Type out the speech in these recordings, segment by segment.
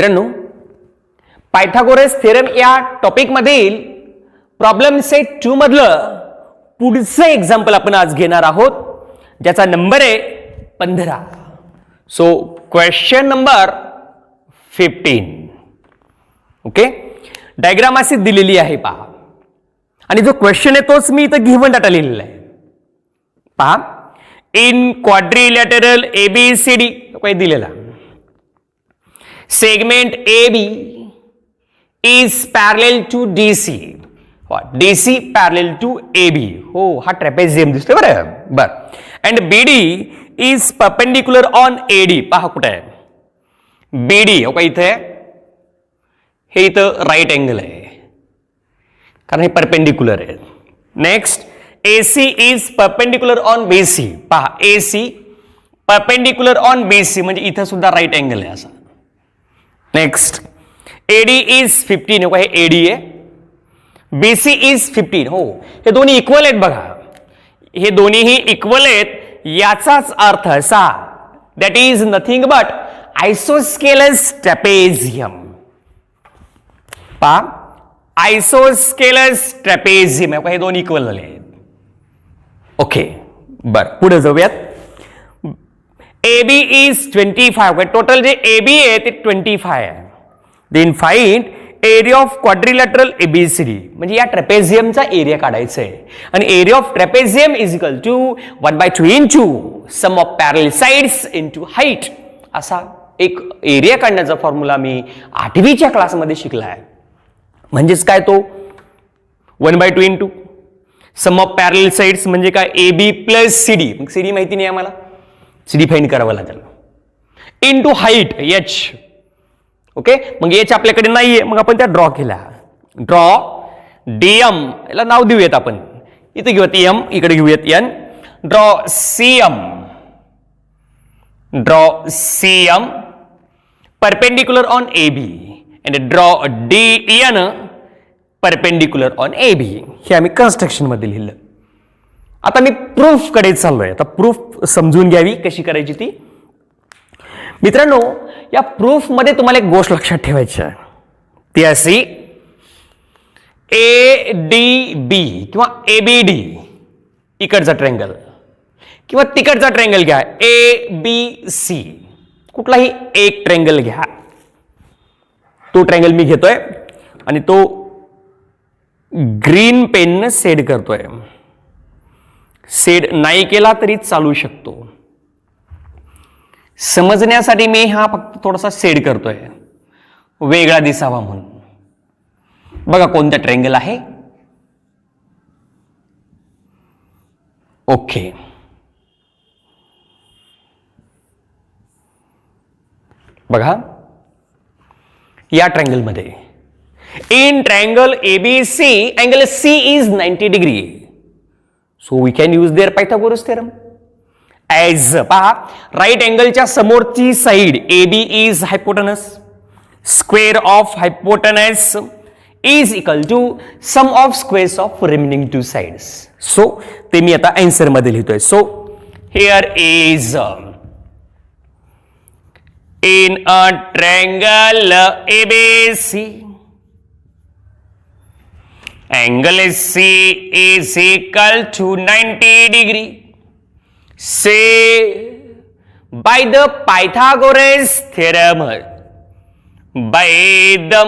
मित्रांनो, Pythagoras theorem या topic मधील प्रॉब्लेम सेट 2 मधलं पुढचं एक्झाम्पल आपण आज घेणार आहोत, ज्याचा नंबर आहे 15. So question number 15. Okay, diagram अशी दिलेली आहे पहा, आणि जो क्वेश्चन आहे तोच मी इथं गिव्हन डाटा लिहिलेला आहे. पहा, इन क्वाड्रिलॅटरल एबीसीडी काही दिलेला segment AB is parallel to DC. DC parallel to AB. हो, हा ट्रॅपेझियम दिसतोय बरं. and BD is perpendicular on AD. पहा कुठे आहे BD. हो का, इथे हे इथं राईट अँगल आहे कारण हे परपेंडिक्युलर आहे. Next AC is perpendicular on BC. पहा AC perpendicular on BC म्हणजे इथं सुद्धा राईट अँगल आहे असा. Next AD is 15. हो, हे AD आहे. BC is 15. हो, हे दोन्ही इक्वल आहेत बघा, हे दोन्हीही इक्वल आहेत. याचाच अर्थ असा, that is nothing but isosceles trapezium. पहा, आयसोस्केलस ट्रॅपेझियम हे दोन इक्वल झाले आहेत. ओके, बर पुढे जाऊयात. AB is 25. टोटल जे AB आहे ते 25 आहे. Then find area of quadrilateral ABCD. म्हणजे या ट्रॅपेझियमचा एरिया काढायचा आहे, आणि area of trapezium is equal to 1/2 into sum of parallel sides into height. असा एक एरिया काढण्याचा फॉर्म्युला मी 8वीच्या क्लासमध्ये शिकला आहे. म्हणजेच काय, तो 1/2 into sum of parallel sides म्हणजे काय AB प्लस CD. मग CD माहिती नाही आम्हाला, CD फाइंड करावं लागेल, इंटू हाईट H. ओके, मग H आपल्याकडे नाहीये, मग आपण त्या ड्रॉ केला. ड्रॉ DM, याला नाव देऊयात आपण, इथे घेऊयात M, इकडे घेऊयात N. Draw CM perpendicular on AB and draw DN perpendicular on AB. हे आम्ही कन्स्ट्रक्शन मध्ये लिहिलं. आता मी प्रूफ कडे चाललोय. आता प्रूफ समजून घ्यावी कशी करायची ती. मित्रांनो, या प्रूफ मध्ये तुम्हाला एक गोष्ट लक्षात ठेवायची आहे, ती अशी, ADB किंवा ABD इकडचा ट्रँगल किंवा तिकडचा ट्रँगल घ्या, ABC, कुठलाही एक ट्रँगल घ्या. तो ट्रँगल मी घेतोय आणि तो ग्रीन पेनने शेड करतोय. शेड नाही केला तरी चालू शकतो. समजण्यासाठी मी हा फक्त थोडासा शेड करतोय, वेगळा दिसावा म्हणून. बघा कोणता ट्रँगल आहे. ओके, बघा या ट्रँगल मध्ये in triangle ABC angle C is 90 degree. So we can use their Pythagoras theorem. As पहा, राईट अँगलच्या समोरची side AB is hypotenuse. Square of hypotenuse is equal to sum of squares of remaining 2 sides. So ते मी आता answer मध्ये लिहितोय. So here is in a triangle ABC angle C is equal to 90 degree. Say by the Pythagoras theorem, by the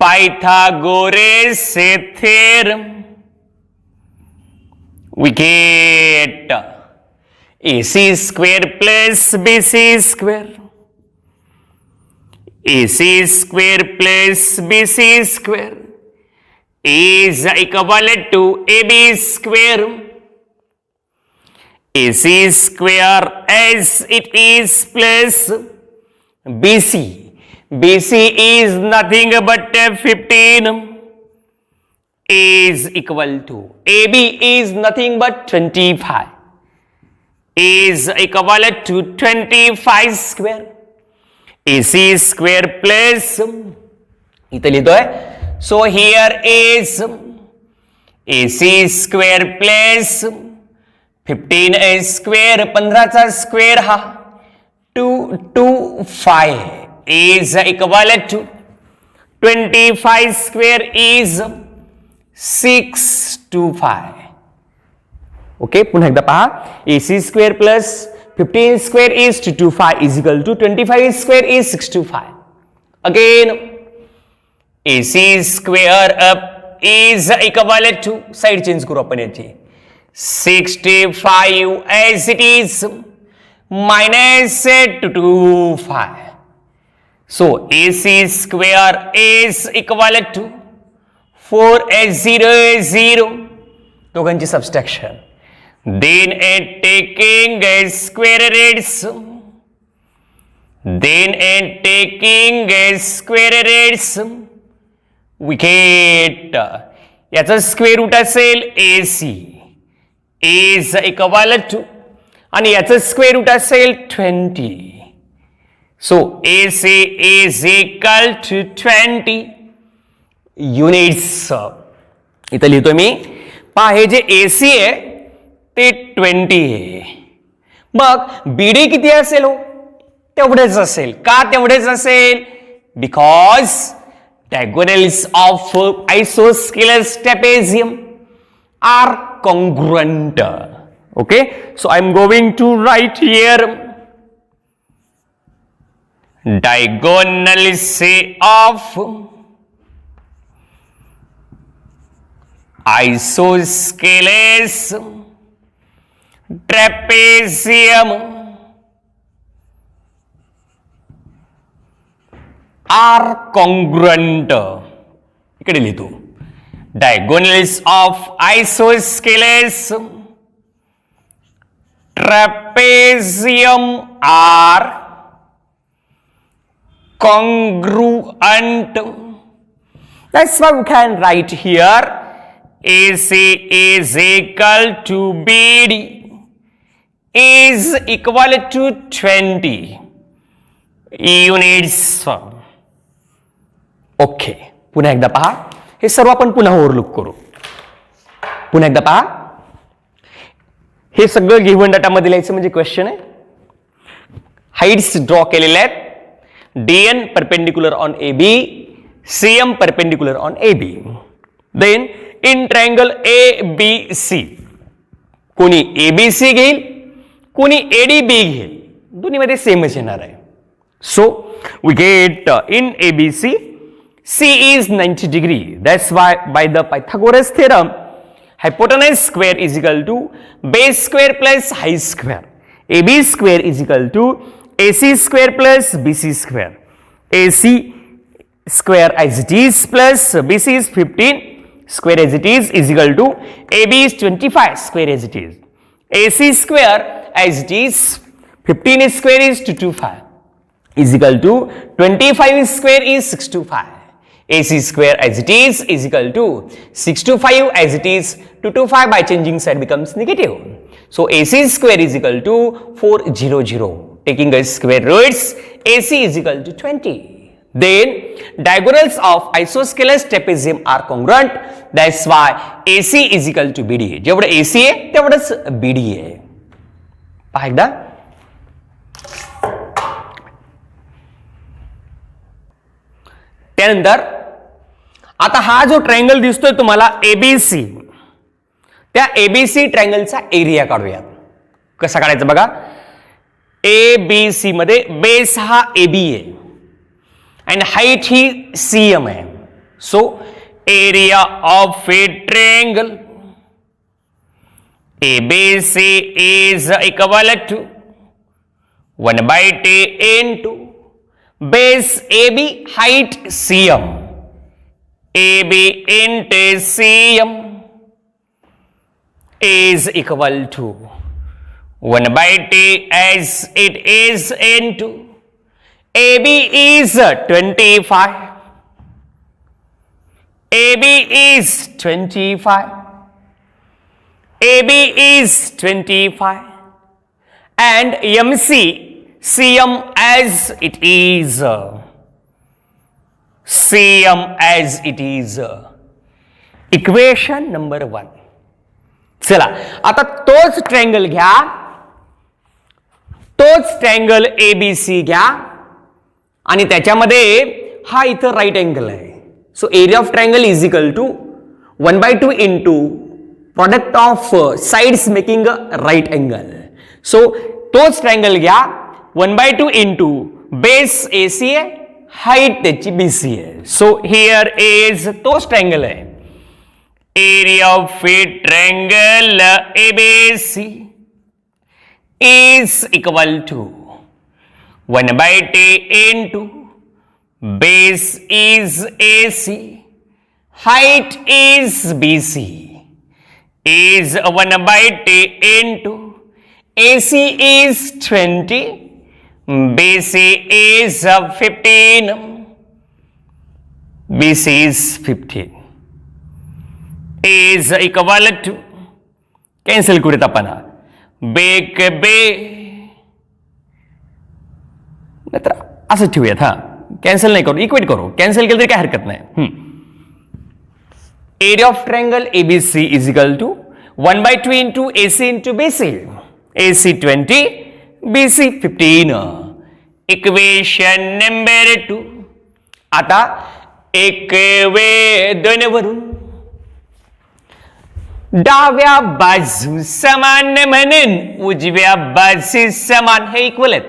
Pythagoras theorem, we get AC square plus BC square. AC square plus BC square is equivalent to AB square. AC square as it is plus BC. BC is nothing but 15 is equal to AB is nothing but 25 is equivalent to 25 square. AC square plus इथे लिहितोय. So here is AC square plus 15 square, 15चा square हा 225 is equal to 25 square is 625. Okay, पुन्हा एकदा पहा, AC square plus 15 square is 225 is equal to 25 square is 625. Again, AC square up is equal to, side change करू आपण याची, 65 as it is minus 225. So AC square is equal to 4 दोघांची subtraction. Then taking square roots, we get याचा square route असेल AC is equal to आणि याचं square route असेल 20. So AC is equal to 20 units. इथं लिहितो मी, पहा हे जे AC आहे ते 20 आहे. मग BD किती असेल हो? तेवढेच असेल. का तेवढेच असेल? Because diagonals of isosceles trapezium are congruent. Okay, so I am going to write here diagonals of isosceles trapezium are congruent. इकडे लिहितो, diagonals of isosceles trapezium are congruent. That's why we can write here AC is equal to BD is equal to 20 units. Okay, पुन्हा एकदा पहा, हे सर्व आपण पुन्हा overlook करू. पुन्हा एकदा पहा, हे सगळं गिव्हन डाटामध्ये लिहायचं म्हणजे क्वेश्चन आहे. हाईट्स ड्रॉ केलेले आहेत. DN perpendicular on AB, CM perpendicular on AB. Then in triangle ABC कोणी ABC घेईल, कोणी ADB घेईल, दोन्हीमध्ये सेमच येणार आहे. So we get in ABC C is 90 degree. That's why by the Pythagoras theorem, hypotenuse square is equal to base square plus height square. AB square is equal to AC square plus BC square. AC square as it is plus BC is 15 square as it is equal to AB is 25 square as it is. AC square as it is 15 square is 225 is equal to 25 square is 625. AC square as it is equal to 625 as it is 225 by changing side becomes negative. So AC square is equal to 400. Taking a square roots, AC is equal to 20. Then diagonals of isosceles trapezium are congruent. That's why AC is equal to BD. जेवढं AC आहे तेवढंच BD आहे. पहा एकदा, त्यानंतर आता हा जो ट्रायंगल दिसतोय तुम्हाला ABC, त्या ABC ट्रायंगलचा एरिया काढूयात. कसा काढायचा बघा, ABC मध्ये बेस हा AB आहे आणि हाईट ही CM आहे. So area of a triangle ABC is equal to 1/t into base AB height CM. AB into CM is equal to 1/t as it is into AB is 25. AB is 25. AB is 25 and MC CM as it is. CM as it is. Equation number 1. चला आता तोच triangle घ्या, तोच triangle ABC घ्या आणि त्याच्यामध्ये हा इथं राईट अँगल आहे. So area of triangle is equal to 1/2 into product of sides making a right angle. So तोच ट्रायंगल घ्या 1/2 इंटू बेस एसी आहे, हाईट त्याची बीसी आहे. सो हिअर इज तोच ट्रायंगल आहे. Area of a triangle ABC is equal to 1/2 into base is AC, height is BC, is 1/2 into AC is 20, BC is 15, BC is 15 is equal to cancel करूयात आपण bake बे नाहीतर असं ठेवूयात. हा cancel नाही करू, इक्वेट करू. कॅन्सल केलं तरी काय हरकत नाही. Area of triangle ABC is equal to 1/2 into AC into BC. AC 20, BC 15. Equation number 2. आता एक वेदन वरून डाव्या बाजू समान म्हणून उजव्या बाजू समान हे इक्वल आहेत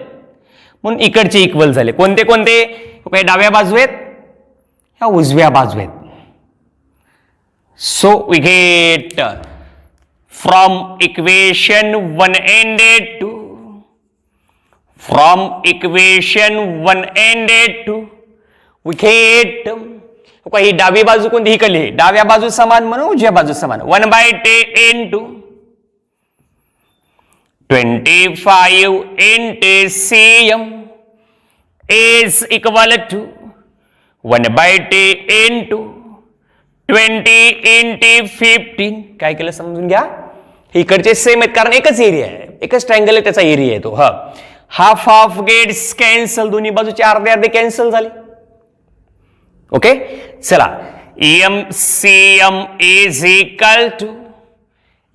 म्हणून इकडचे इक्वल झाले. कोणते कोणते? डाव्या बाजू आहेत, ह्या उजव्या बाजू आहेत. So we get from equation 1 and 2, from equation 1 and 2 we get ही डावी बाजू कोणती? ही कली डाव्या बाजू समान म्हणून उजव्या बाजू समान. 1/2 into 25 into cm is equal to 1/2 into 20 into 15. काय केलं समजून घ्या. इकडचे सेम आहेत कारण एकच एरिया आहे, एकच ट्रायंगल आहे, त्याचा एरिया आहे तो. हाफ ऑफ गेट्स कॅन्सल, दोन्ही बाजूचे अर्धे अर्धे कॅन्सल झाले. ओके चला M C M is equal to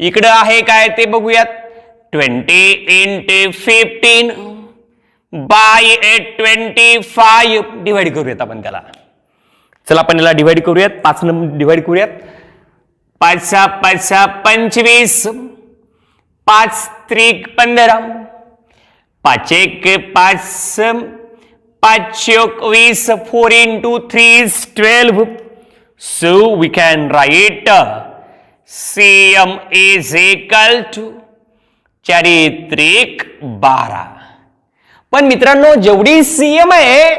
इकडं आहे काय ते बघूयात. 20 into 15 बाय 25 डिवाइड करूयात आपण त्याला. चला आपण याला डिवाइड करूयात. 5 नंबर डिवाइड करूयात. 5 5 25, 5 3 15, 5 1 5, 5 20, 4 into 3 is 12. So we can write CM is equal to 4 3 12. पण मित्रांनो जेवढी सीएम आहे,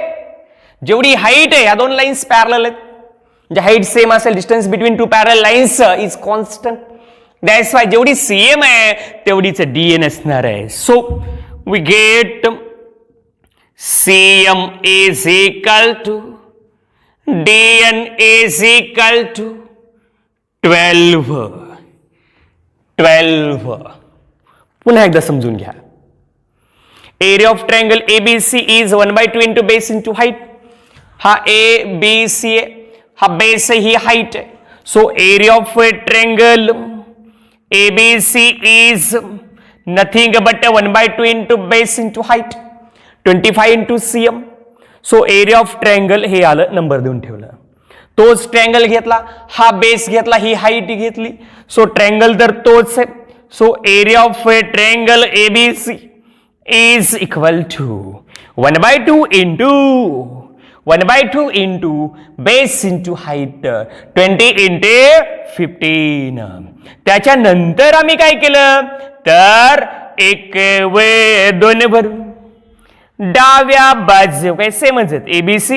जेवढी हाईट आहे, या दोन लाईन्स पॅरलल आहेत. म्हणजे हाईट सेम असेल, distance between two parallel lines is constant. That's why जेवढी सीएम आहे तेवढीच डीएन असणार आहे. So we get CM is equal to DN is equal to 12. पुन्हा एकदा समजून घ्या. Area of triangle ABC is 1/2 into base into height. हा ए बी सी आहे, हा बेस आहे, ही हाईट आहे. So area of triangle ABC is nothing but 1/2 into base into height, 25 into CM. So area of triangle हे आलं, number देऊन ठेवलं. तोच ट्रायंगल घेतला, हा बेस घेतला, ही हाईट घेतली. सो ट्रायंगल तर तोच आहे. So area of triangle ABC is equal to 1/2 into base into height 20 into 15. त्याच्यानंतर आम्ही काय केलं तर एक दोन भरून डाव्या बाजू काय सेमच आहेत. ABC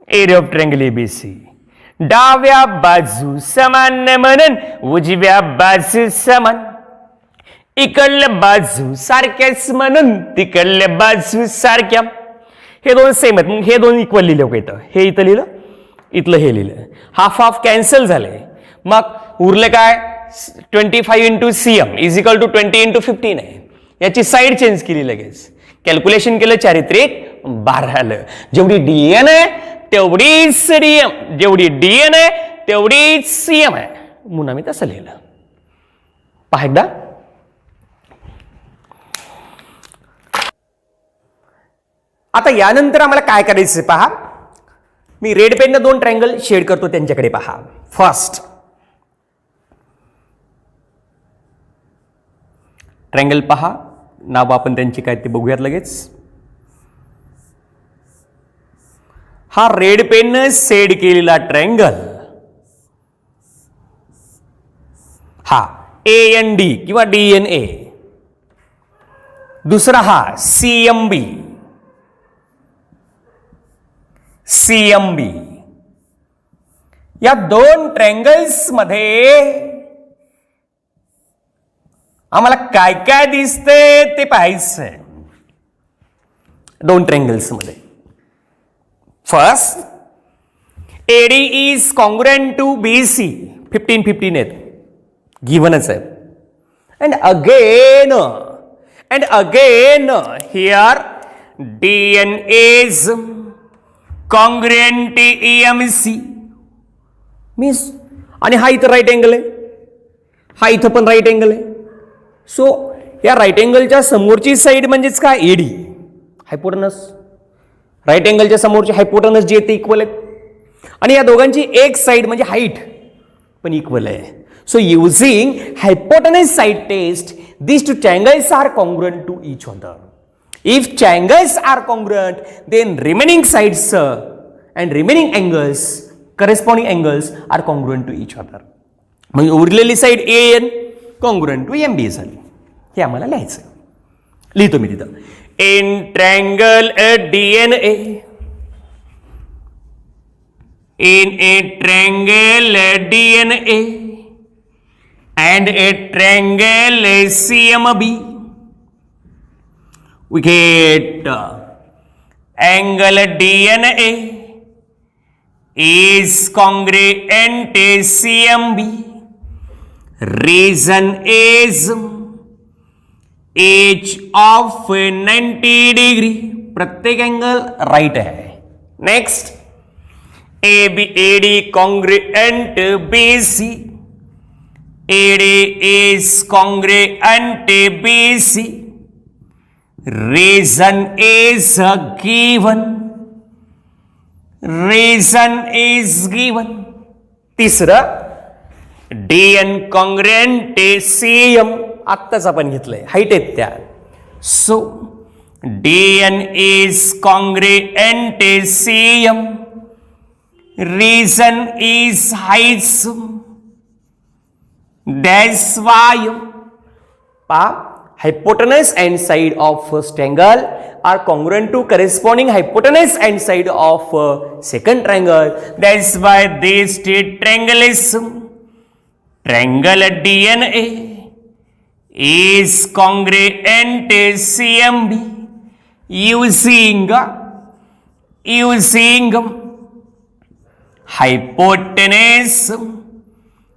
area of triangle ABC डाव्या बाजू समान म्हणून उजव्या बाजू समान, इकडल्या बाजू सारख्याच म्हणून तिकडल्या बाजू सारख्या. हे दोन सेम आहेत मग हे दोन इक्वल लिहिलं का इथं? हे इथं लिहिलं, इथलं हे लिहिलं. हाफ हाफ कॅन्सल झाले. मग उरले काय 25 into CM is equal to 20 into 15 आहे. याची साईड चेंज केली लगेच. कॅल्क्युलेशन केलं 4 3 12 आलं. जेवढी डीएन आहे तेवढीच सीएम, जेवढी डीएन आहे तेवढीच सीएम आहे म्हणून आम्ही तसं लिहिलं. पहा एकदा आता यानंतर आम्हाला काय करायचं पहा, मी रेड पेननं 2 ट्रायंगल शेड करतो, त्यांच्याकडे पहा. फर्स्ट ट्रायंगल पहा, नाव आपण त्यांची काय ते बघूयात लगेच. हा रेड पेननं शेड केलेला ट्रायंगल हा AND किंवा DNA. दुसरा हा CMB. या 2 ट्रायंगल्स मध्ये आम्हाला काय काय दिसतंय ते पाहायचंय. 2 ट्रायंगल्स मध्ये first AD is congruent to BC. 15-15 आहेत, गिव्हनच आहे. and again here DN is congruent to EMC means, आणि हा इथं राईट अँगल आहे, हा इथं पण राईट अँगल आहे. सो या राईट अँगलच्या समोरची साईड म्हणजेच काय, AD हायपोटेनस. राईट अँगलच्या समोरची हायपोटेनस जे ते इक्वल आहेत, आणि या दोघांची एक साईड म्हणजे हाईट पण इक्वल आहे. So using hypotenuse side test, these 2 triangles are congruent to each other. If triangles are congruent, then remaining sides and remaining angles, corresponding angles are congruent to each other. मग उरलेली side AN congruent to MB झाली. हे आम्हाला लिहायचं. लिहितो मी तिथं. In triangle DNA, in a triangle DNA and a triangle CMB, we get angle DNA is congruent to CMB. Reason is edge of 90 degree. प्रत्येक angle right है. Next AD congruent to BC. AD is congruent to BC. Reason is given. Reason is given. तिसरा DN congruent to CM. आत्ताच आपण घेतलंय, height आहेत त्या. So DN is congruent to CM. Reason is heights. That's why hypotenuse and side of first triangle are congruent to corresponding hypotenuse and side of second triangle. That's why this triangle is triangle DNA is congruent to CMB using hypotenuse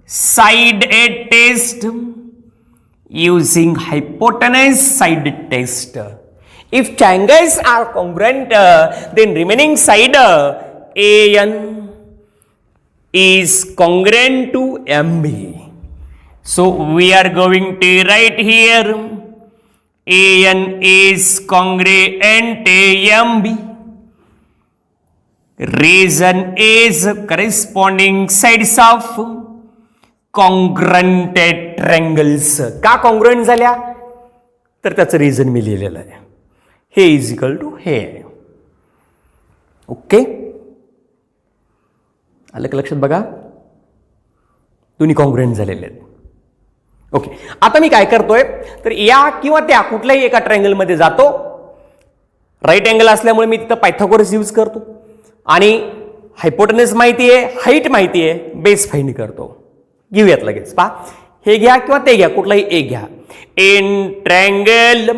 side test. Using hypotenuse side test. If triangles are congruent, then remaining side AN is congruent to MB. So we are going to write here AN is congruent to MB. Reason is corresponding sides of congruent triangles. का congruent झाल्या तर त्याचं reason मी लिहिलेलं आहे. हे is equal to हे. Okay, आलं का लक्षात? बघा दोन्ही कॉन्ग्रुएंट झालेले आहेत. ओके, आता मी काय करतोय तर या किंवा त्या कुठल्याही एका ट्रायंगल मध्ये जातो. राईट अँगल असल्यामुळे मी तिथं पायथागोरस यूज करतो आणि हायपोटेनस माहिती आहे, हाईट माहिती आहे, बेस फाइंड करतो. घेऊयात लगेच. पहा, हे घ्या किंवा ते घ्या, कुठलाही एक घ्या. इन ट्रायंगल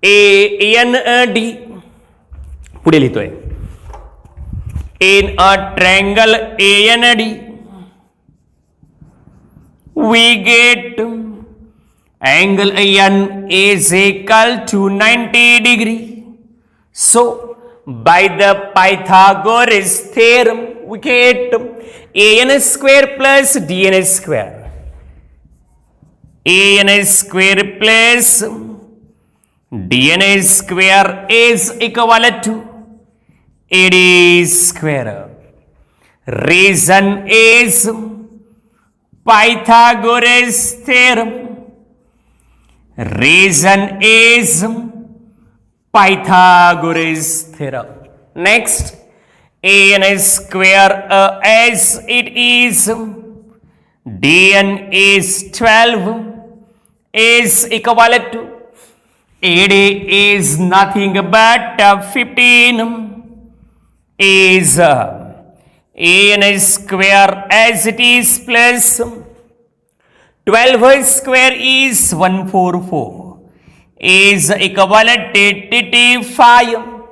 AND पुढे लिहितोय. In a triangle AND we get angle AN is equal to 90 degree. So by the Pythagoras theorem we get AN square plus DN square. AN square plus DNA square is equal to AD square. Reason is Pythagoras theorem. Reason is Pythagoras theorem. Next, an square as it is, dn is 12 is equal to AD is nothing but 15 is an square as it is plus 12 square is 144 is equal to 85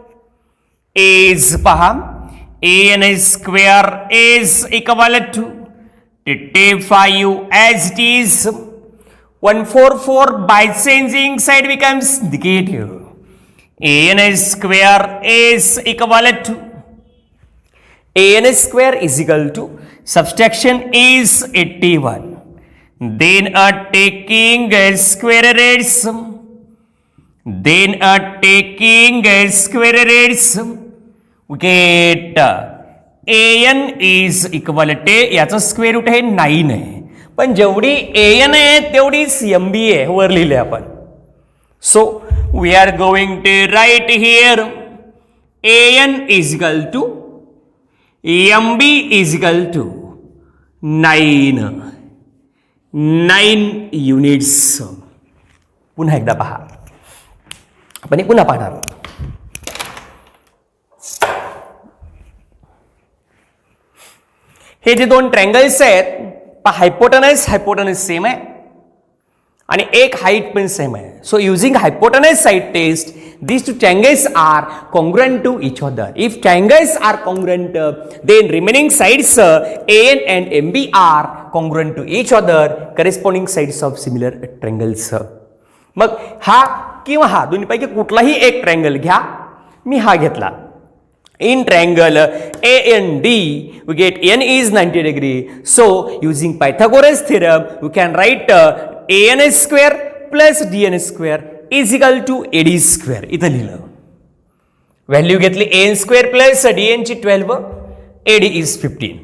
is paha an square is equal to 85 as it is 144 by changing side becomes negative. An square is equal to an square is equal to subtraction is 81. Then taking square roots. Then taking square roots. We get an is equal to याचा square route आहे 9 आहे. पण जेवढी an आहे तेवढीच mb आहे वर लिहिले आपण. So we are going to write here an is equal to mb is equal to 9 units. पुन्हा एकदा पहा, आपण पुन्हा पाहणार आहोत. हे जे दोन ट्रँगल्स आहेत, हायपोटेनस सेम आहे आणि एक हाईट पण सेम आहे. So using hypotenuse side test these two triangles are congruent to each other. If triangles are congruent, then remaining sides an and mb are congruent to each other, corresponding sides of similar triangles. मग हा किंवा हा दोन्हीपैकी कुठलाही एक triangle घ्या. मी हा घेतला. In triangle AND, we get n is 90 degree. So using Pythagoras theorem, we can write an square plus dn square is equal to AD square. इथं लिहिलं. व्हॅल्यू घेतली an square plus dn ची 12, AD is 15.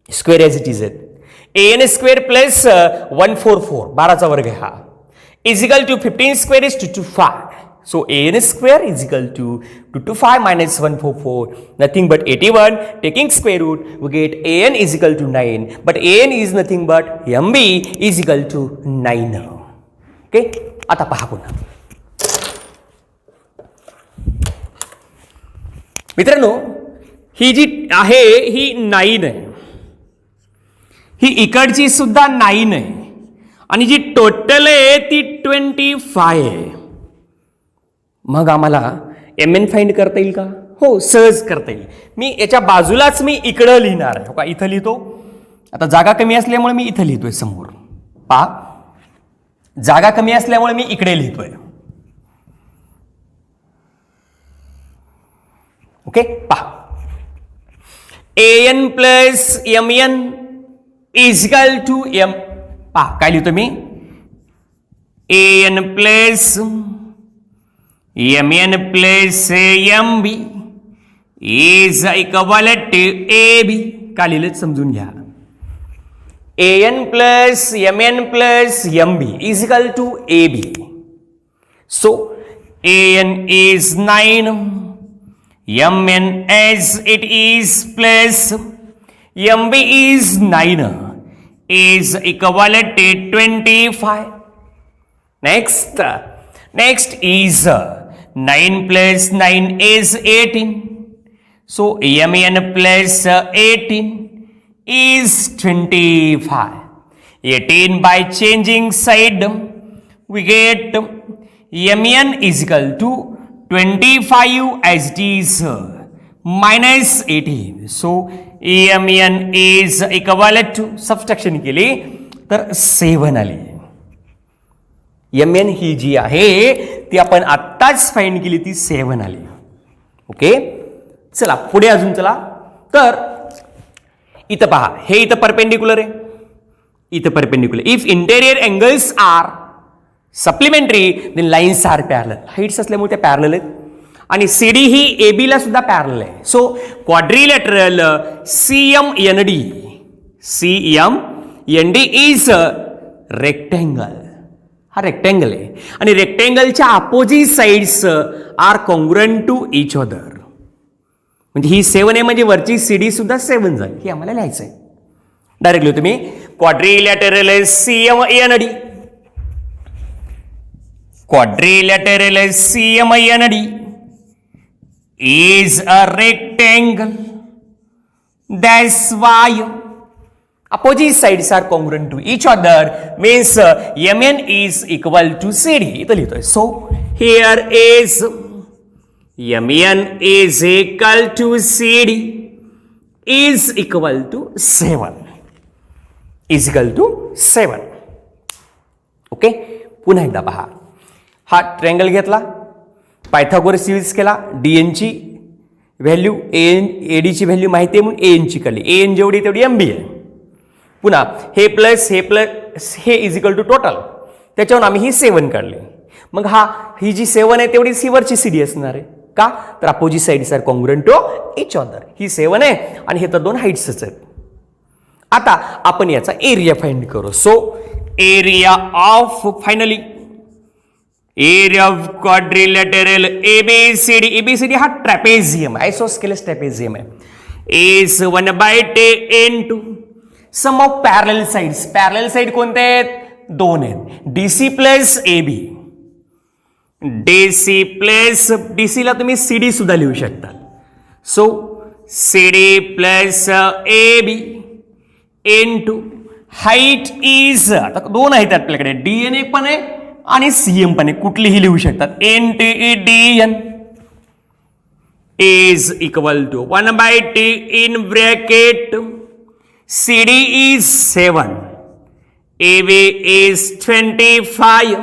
Square as it is it. an square plus 144, 12चा वर्ग आहे हा, is equal to 15 square is 225. So an square is equal to 225 minus 144, nothing but 81. Taking square root, we get an is equal to 9. But an is nothing but mb is equal to 9. Okay? आता पहा पुन्हा. मित्रांनो, ही जी आहे ही 9 आहे. ही इकडची सुद्धा 9 आहे आणि जी टोटल आहे ती 25 आहे. मग आम्हाला mn फाइंड करता येईल का? हो, सहज करता येईल. मी याच्या बाजूलाच मी इकडं लिहिणार आहे. का इथं लिहितो. आता जागा कमी असल्यामुळे मी इथं लिहितोय समोर. पहा, जागा कमी असल्यामुळे मी इकडे लिहितोय. ओके, पहा, an plus mn is equal to m. पहा काय लिहितो मी, an plus mn plus mb is equal to ab. का लिहिलं समजून घ्या. an plus mn plus mb is equal to ab. So an is 9, mn as it is plus mb is 9 is equal to 25. Next is 9 plus 9 is 18. So mn plus 18 is 25. 18 by changing side, we get mn is equal to 25 as it is minus 18. So mn is equal to subtraction केली तर 7 आली. mn ही जी आहे ती आपण आत्ताच find केली, ती 7 आली. ओके, चला पुढे अजून चला. तर इथं पहा, हे इथं परपेंडिक्युलर आहे, इथं perpendicular. If interior angles are supplementary then lines are parallel, heights असल्यामुळे त्या पॅरलल आहेत. आणि सी डी ही ए बीला सुद्धा पॅरलल आहे. So quadrilateral CMND is rectangle. हा रेक्टँगल आहे आणि रेक्टँगलच्या opposite sides are congruent to each other. म्हणजे ही 7 आहे म्हणजे वरची CD सुद्धा 7 झाली. हे आम्हाला लिहायचं आहे. डायरेक्टली तुम्ही quadrilateral CMND is a rectangle. That's why opposite sides are congruent to each other, means MN is equal to CD. इथं लिहितोय. So here is MN is equal to CD is equal to 7. Is equal to 7. Okay, पुन्हा एकदा पहा. हा triangle घेतला, Pythagoras use केला, DN ची value AD ची व्हॅल्यू माहिती आहे म्हणून AN ची काढली. AN जेवढी तेवढी MB आहे. पुन्हा हे प्लस हे इज इक्वल टू टोटल, त्याच्यावरून आम्ही ही 7 काढली. मग ही जी 7 आहे तेवढी सी वरची CD असणार आहे. का तर opposite sides are congruent to each other. ही 7 आहे आणि हे तर 2 हाईट्सच आहेत. आता आपण याचा एरिया फाइंड करू. So area of quadrilateral ABCD हा ट्रॅपेझियम, आयसोस्केलस ट्रॅपेझियम आहे. Is 1/10 into sum of parallel sides. Parallel side कोणते आहेत? 2 आहेत. DC plus AB. DC ला तुम्ही CD सुद्धा लिहू शकता. So CD plus AB into height is, आता 2 आहेत आपल्याकडे, DN एक पण आहे आणि CM पण आहे, कुठलीही लिहू शकतात. DN is equal to 1/10 in bracket CD is 7, AB is 25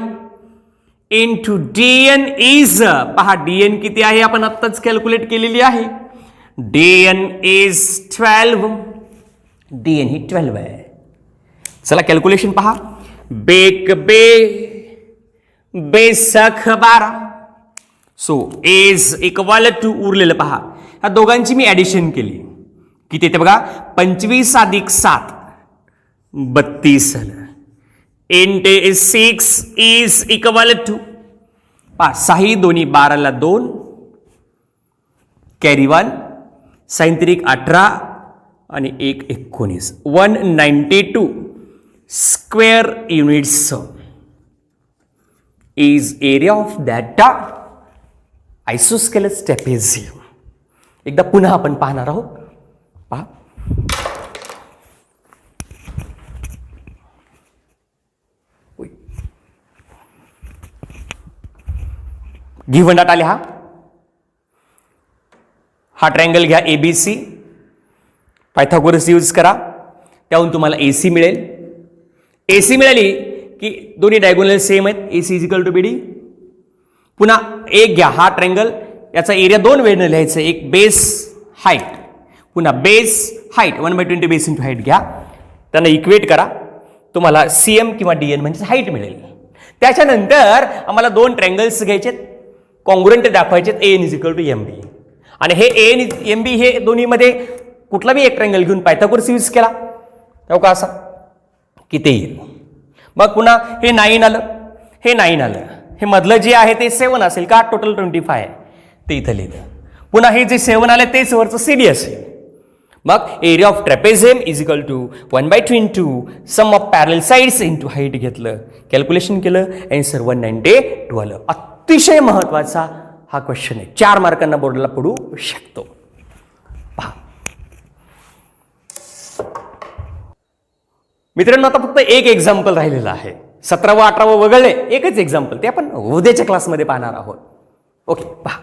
into DN is, पहा DN किती आहे आपण आत्ताच कॅल्क्युलेट केलेली आहे. DN is 12. DN ही 12 आहे. चला कॅल्क्युलेशन पहा. बेसख 12. सो इज इक्वल टू उरलेलं पहा, ह्या दोघांची मी ऍडिशन केली. किती येते बघा, 25 अधिक 7 32 झालं. इंट 6 इज इक्वल टू 6 दोन्ही 12 ला 2 कॅरी 1 सायंत्रिक 18 आणि 1 19 192 square units is area of that isosceles trapezium. एकदा पुन्हा आपण पाहणार आहोत. पहा, गिव्हन डाटा लिहा. हा ट्रायंगल घ्या ABC, पायथागोरस यूज करा, त्याहून तुम्हाला AC मिळेल. AC मिळाली की दोन्ही डायगोनल सेम आहेत. AC is equal to BD. पुन्हा एक घ्या, हा ट्रँगल, याचा एरिया 2 वेळेने लिहायचं. एक बेस हाईट, पुन्हा base height 1/20 base into height घ्या, त्यांना इक्वेट करा, तुम्हाला CM किंवा DN म्हणजे हाईट मिळेल. त्याच्यानंतर आम्हाला 2 ट्रँगल्स घ्यायचे, कॉन्ग्रुएंट दाखवायचे. AN is equal to MB आणि हे AN MB हे दोन्हीमध्ये कुठला बी एक ट्रँगल घेऊन पायथागोरस यूज केला तेव्हा का असा किती येईल. मग पुन्हा हे 9 आलं, हे 9 आलं, हे मधलं जे आहे ते 7 असेल का, टोटल 25 आहे ते इथं लिहिलं. पुन्हा हे जे 7 आले तेच वरचं CD असेल. मग area of trapezium is equal to 1/22 sum of parallel sides into height घेतलं, कॅल्क्युलेशन केलं, आन्सर 192 आलं. अतिशय महत्वाचा हा क्वेश्चन आहे, 4 मार्कांना बोर्डला पडू शकतो. पहा मित्रांनो, आता फक्त एक एक्झाम्पल राहिलेलं आहे. 17व 18व वगळले, एकच एक्झाम्पल, ते आपण उद्याच्या क्लासमध्ये पाहणार आहोत. ओके, पहा.